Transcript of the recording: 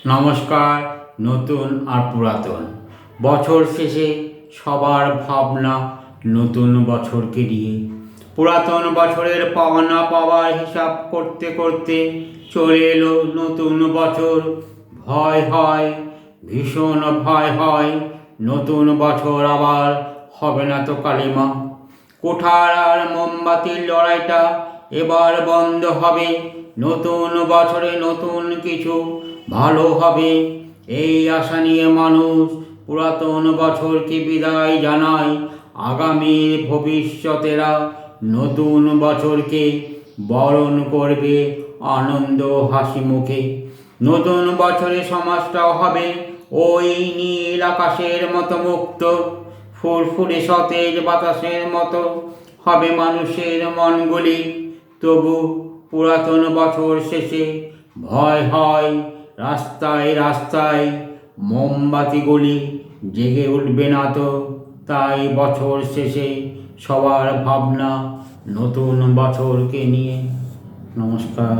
নমস্কার। নতুন আর পুরাতন বছর শেষে সবার ভাবনা নতুন বছরকে নিয়ে। পুরাতন বছরের পাওয়া না পাওয়ার হিসাব করতে করতে চলে এলো নতুন বছর। ভয় হয়, ভীষণ ভয় হয়, নতুন বছর আবার হবে না তো কালিমা। কোঠার আর মোমবাতির লড়াইটা এবার বন্ধ হবে। নতুন বছরে নতুন কিছু ভালো হবে, এই আশা নিয়ে মানুষ পুরাতন বছরকে বিদায় জানায়। আগামীর ভবিষ্যতেরা নতুন বছরকে বরণ করবে আনন্দ হাসি মুখে। নতুন বছরে সমাজটাও হবে ওই নীল আকাশের মতো মুক্ত, ফুরফুরে সতেজ বাতাসের মতো হবে মানুষের মনগুলি। তবু পুরাতন বছর শেষে ভয় হয়, রাস্তায় রাস্তায় মোমবাতিগুলি জেগে উঠবে না তো। তাই বছর শেষে সবার ভাবনা নতুন বছরকে নিয়ে। নমস্কার।